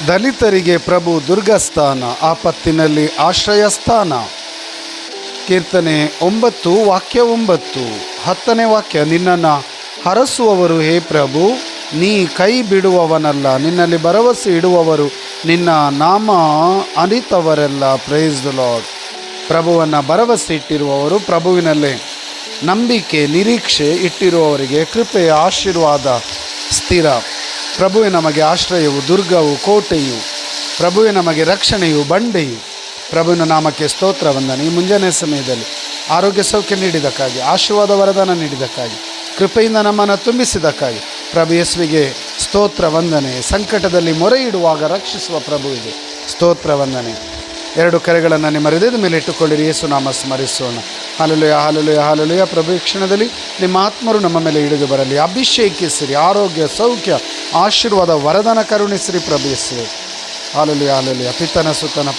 ದಲಿತರಿಗೆ ಪ್ರಭು ದುರ್ಗಸ್ಥಾನ, ಆಪತ್ತಿನಲ್ಲಿ ಆಶ್ರಯ ಸ್ಥಾನ. ಕೀರ್ತನೆ 9 ವಾಕ್ಯ 9. 10ನೇ ವಾಕ್ಯ. ನಿನ್ನನ್ನು ಹರಸುವವರು ಹೇ ಪ್ರಭು, ನೀ ಕೈ ಬಿಡುವವನಲ್ಲ. ನಿನ್ನಲ್ಲಿ ಭರವಸೆ ಇಡುವವರು, ನಿನ್ನ ನಾಮ ಅರಿತವರೆಲ್ಲ. Praise the Lord. ಪ್ರಭುವನ್ನು ಭರವಸೆ ಇಟ್ಟಿರುವವರು, ಪ್ರಭುವಿನಲ್ಲೇ ನಂಬಿಕೆ ನಿರೀಕ್ಷೆ ಇಟ್ಟಿರುವವರಿಗೆ ಕೃಪೆಯ ಆಶೀರ್ವಾದ ಸ್ಥಿರ. ಪ್ರಭುವೆ ನಮಗೆ ಆಶ್ರಯವು, ದುರ್ಗವು, ಕೋಟೆಯು. ಪ್ರಭುವೆ ನಮಗೆ ರಕ್ಷಣೆಯು, ಬಂಡೆಯು. ಪ್ರಭುವಿನ ನಾಮಕ್ಕೆ ಸ್ತೋತ್ರ ವಂದನೆ. ಈ ಮುಂಜಾನೆ ಸಮಯದಲ್ಲಿ ಆರೋಗ್ಯ ಸೌಖ್ಯ ನೀಡಿದ್ದಕ್ಕಾಗಿ, ಆಶೀರ್ವಾದ ವರದಾನ ನೀಡಿದ್ದಕ್ಕಾಗಿ, ಕೃಪೆಯಿಂದ ನಮ್ಮನ್ನು ತುಂಬಿಸಿದ್ದಕ್ಕಾಗಿ ಪ್ರಭು ಯೇಸುವಿಗೆ ಸ್ತೋತ್ರ ವಂದನೆ. ಸಂಕಟದಲ್ಲಿ ಮೊರೆ ಇಡುವಾಗ ರಕ್ಷಿಸುವ ಪ್ರಭುವಿಗೆ ಸ್ತೋತ್ರ ವಂದನೆ. 2 ಕರೆಗಳನ್ನು ನಿಮ್ಮ ಹೃದಯದ ಮೇಲೆ ಇಟ್ಟುಕೊಳ್ಳಿರಿ. ಯೇಸು ನಾಮ ಸ್ಮರಿಸೋಣ. Hallelujah, hallelujah, hallelujah. ಪ್ರಭು ಈ ಕ್ಷಣದಲ್ಲಿ ನಿಮ್ಮ ಆತ್ಮರು ನಮ್ಮ ಮೇಲೆ ಇಳಿದು ಬರಲಿ. ಅಭಿಷೇಕಿಸಿರಿ. ಆರೋಗ್ಯ ಸೌಖ್ಯ ಆಶೀರ್ವಾದ ವರದಾನ ಕರುಣಿಸಿರಿ ಪ್ರಭು ಯೇಸುವೆ. Hallelujah, hallelujah. ಪಿತನ ಸುತನ